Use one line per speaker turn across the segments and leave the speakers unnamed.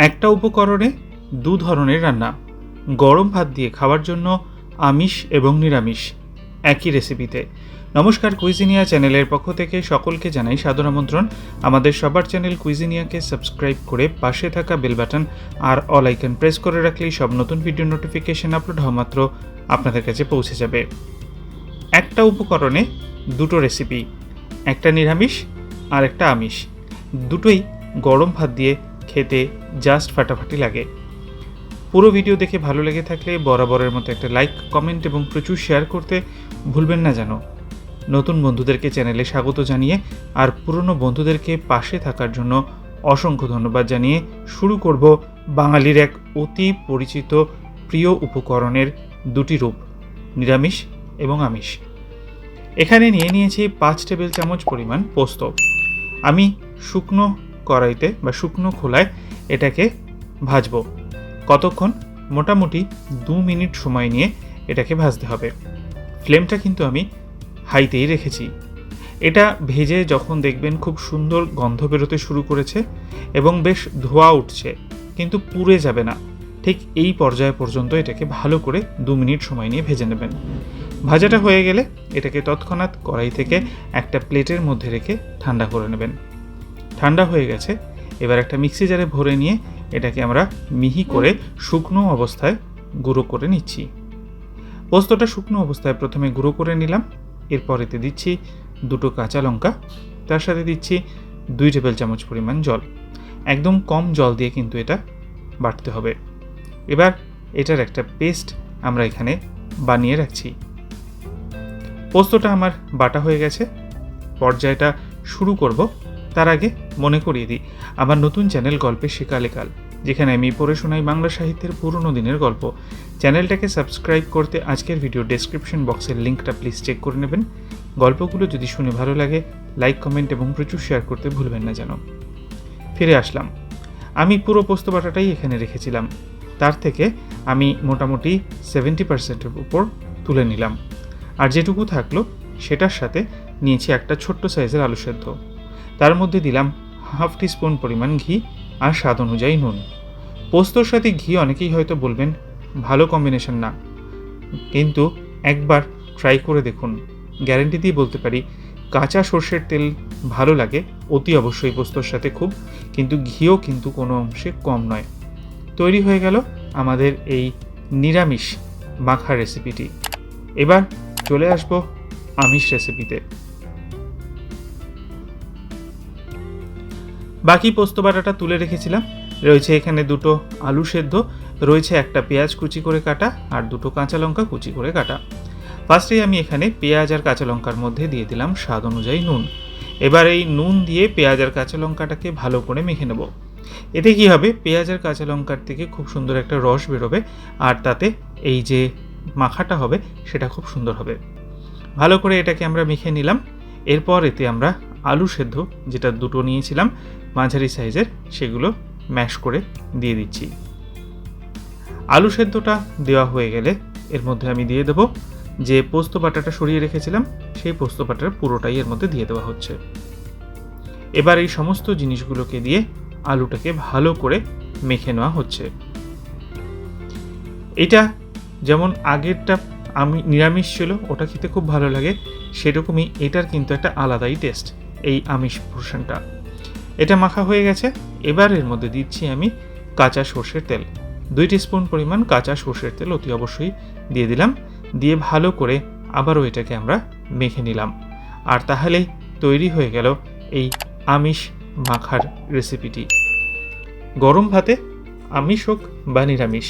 একটা উপকরণে দু ধরনের রান্না, গরম ভাত দিয়ে খাওয়ার জন্য আমিষ এবং নিরামিষ একই রেসিপিতে। নমস্কার, কুইজিনিয়া চ্যানেলের পক্ষ থেকে সকলকে জানাই সাদর আমন্ত্রণ। আমাদের সবার চ্যানেল কুইজিনিয়াকে সাবস্ক্রাইব করে পাশে থাকা বেল বাটন আর অল আইকন প্রেস করে রাখলেই সব নতুন ভিডিও নোটিফিকেশন আপলোড হওয়া মাত্র আপনাদের কাছে পৌঁছে যাবে। একটা উপকরণে দুটো রেসিপি, একটা নিরামিষ আর একটা আমিষ, দুটোই গরম ভাত দিয়ে খেতে জাস্ট ফাটাফাটি লাগে। পুরো ভিডিও দেখে ভালো লেগে থাকলে বরাবরের মতো একটা লাইক, কমেন্ট এবং প্রচুর শেয়ার করতে ভুলবেন না যেন। নতুন বন্ধুদেরকে চ্যানেলে স্বাগত জানিয়ে আর পুরনো বন্ধুদেরকে পাশে থাকার জন্য অসংখ্য ধন্যবাদ জানিয়ে শুরু করব বাঙালির এক অতি পরিচিত প্রিয় উপকরণের দুটি রূপ, নিরামিষ এবং আমিষ। এখানে নিয়েছি 5 টেবিল চামচ পরিমাণ পোস্ত। আমি শুকনো কড়াইতে বা শুকনো খোলায় এটাকে ভাজবো। কতক্ষণ? মোটামুটি 2 মিনিট সময় নিয়ে এটাকে ভাজতে হবে। ফ্লেমটা কিন্তু আমি হাইতেই রেখেছি। এটা ভেজে যখন দেখবেন খুব সুন্দর গন্ধ বেরোতে শুরু করেছে এবং বেশ ধোঁয়া উঠছে, কিন্তু পুড়ে যাবে না, ঠিক এই পর্যায় পর্যন্ত এটাকে ভালো করে 2 মিনিট সময় নিয়ে ভেজে নেবেন। ভাজাটা হয়ে গেলে এটাকে তৎক্ষণাৎ কড়াই থেকে একটা প্লেটের মধ্যে রেখে ঠান্ডা করে নেবেন। ঠান্ডা হয়ে গেছে, এবার একটা মিক্সি জারে ভরে নিয়ে এটাকে আমরা মিহি করে শুকনো অবস্থায় গুঁড়ো করে নিচ্ছি। পোস্তটা শুকনো অবস্থায় প্রথমে গুঁড়ো করে নিলাম। এরপর এতে দিচ্ছি 2টো কাঁচা লঙ্কা, তার সাথে দিচ্ছি 2 টেবিল চামচ পরিমাণ জল। একদম কম জল দিয়ে কিন্তু এটা বাটতে হবে। এবার এটার একটা পেস্ট আমরা এখানে বানিয়ে রাখছি। পোস্তটা আমার বাটা হয়ে গেছে, পর্যায়টা শুরু করব। তার আগে মনে করিয়ে দিই, আমার নতুন চ্যানেল গল্পের শেখালেকাল, যেখানে আমি পড়ে শোনাই বাংলা সাহিত্যের পুরনো দিনের গল্প। চ্যানেলটাকে সাবস্ক্রাইব করতে আজকের ভিডিও ডেসক্রিপশন বক্সের লিঙ্কটা প্লিজ চেক করে নেবেন। গল্পগুলো যদি শুনে ভালো লাগে লাইক, কমেন্ট এবং প্রচুর শেয়ার করতে ভুলবেন না যেন। ফিরে আসলাম। আমি পুরো পোস্ত বাটাটাই এখানে রেখেছিলাম, তার থেকে আমি মোটামুটি 70%-এর উপর তুলে নিলাম। আর যেটুকু থাকলো সেটার সাথে নিয়েছি একটা ছোট্ট সাইজের আলু সেদ্ধ। তার মধ্যে দিলাম হাফ টিস্পুন পরিমাণ ঘি আর স্বাদ অনুযায়ী নুন। পোস্তর সাথে ঘি অনেকেই হয়তো বলবেন ভালো কম্বিনেশন না, কিন্তু একবার ট্রাই করে দেখুন। গ্যারেন্টি দিয়ে বলতে পারি, কাঁচা সর্ষের তেল ভালো লাগে অতি অবশ্যই পোস্তর সাথে খুব, কিন্তু ঘিও কিন্তু কোনো অংশে কম নয়। তৈরি হয়ে গেল আমাদের এই নিরামিষ মাখা রেসিপিটি। এবার চলে আসবো আমিষ রেসিপিতে। বাকি পোস্ত বাটাটা তুলে রেখেছিলাম। রয়েছে এখানে 2টো আলু সেদ্ধ, রয়েছে একটা পেঁয়াজ কুচি করে কাটা আর 2টো কাঁচা লঙ্কা কুচি করে কাটা। ফার্স্টেই আমি এখানে পেঁয়াজ আর কাঁচা লঙ্কার মধ্যে দিয়ে দিলাম স্বাদ অনুযায়ী নুন। এবার এই নুন দিয়ে পেঁয়াজ আর কাঁচা লঙ্কাটাকে ভালো করে মেখে নেব। এতে কি হবে, পেঁয়াজ আর কাঁচা লঙ্কার থেকে খুব সুন্দর একটা রস বেরোবে, আর তাতে এই যে মাখাটা হবে সেটা খুব সুন্দর হবে। ভালো করে এটাকে আমরা মেখে নিলাম। এরপর এতে আমরা আলু সেদ্ধ, যেটা 2টো নিয়েছিলাম মাঝারি সাইজের, সেগুলো ম্যাশ করে দিয়ে দিচ্ছি। আলু সেদ্ধটা দেওয়া হয়ে গেলে এর মধ্যে আমি দিয়ে দেব যে পোস্ত বাটাটা সরিয়ে রেখেছিলাম, সেই পোস্ত বাটার পুরোটাই এর মধ্যে দিয়ে দেওয়া হচ্ছে। এবার এই সমস্ত জিনিসগুলোকে দিয়ে আলুটাকে ভালো করে মেখে নেওয়া হচ্ছে। এটা যেমন আগেরটা আমি নিরামিষ ছিল, ওটা খেতে খুব ভালো লাগে, সেরকমই এটার কিন্তু একটা আলাদাই টেস্ট এই আমিষ পোর্শনটা। এটা মাখা হয়ে গেছে। এবার এর মধ্যে দিচ্ছি আমি কাঁচা সর্ষের তেল। 2 টিস্পুন পরিমাণ কাঁচা সর্ষের তেল অতি অবশ্যই দিয়ে দিলাম। দিয়ে ভালো করে আবারও এটাকে আমরা মেখে নিলাম। আর তাহলেই তৈরি হয়ে গেল এই আমিষ মাখার রেসিপিটি। গরম ভাতে আমিষ হোক বা নিরামিষ,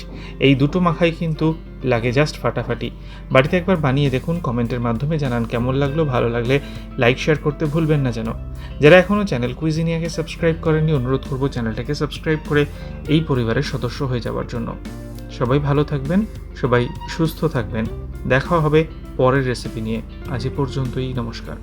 এই দুটো মাখাই কিন্তু লাগে জাস্ট ফাটাফাটি। বাড়িতে একবার বানিয়ে দেখুন, কমেন্টের মাধ্যমে জানান কেমন লাগলো। ভালো লাগলে লাইক, শেয়ার করতে ভুলবেন না যেন। যারা এখনও চ্যানেল কুইজিনিয়াকে সাবস্ক্রাইব করেননি, অনুরোধ করব চ্যানেলটাকে সাবস্ক্রাইব করে এই পরিবারের সদস্য হয়ে যাওয়ার জন্য। সবাই ভালো থাকবেন, সবাই সুস্থ থাকবেন। দেখা হবে পরের রেসিপি নিয়ে। আজ এ পর্যন্তই, নমস্কার।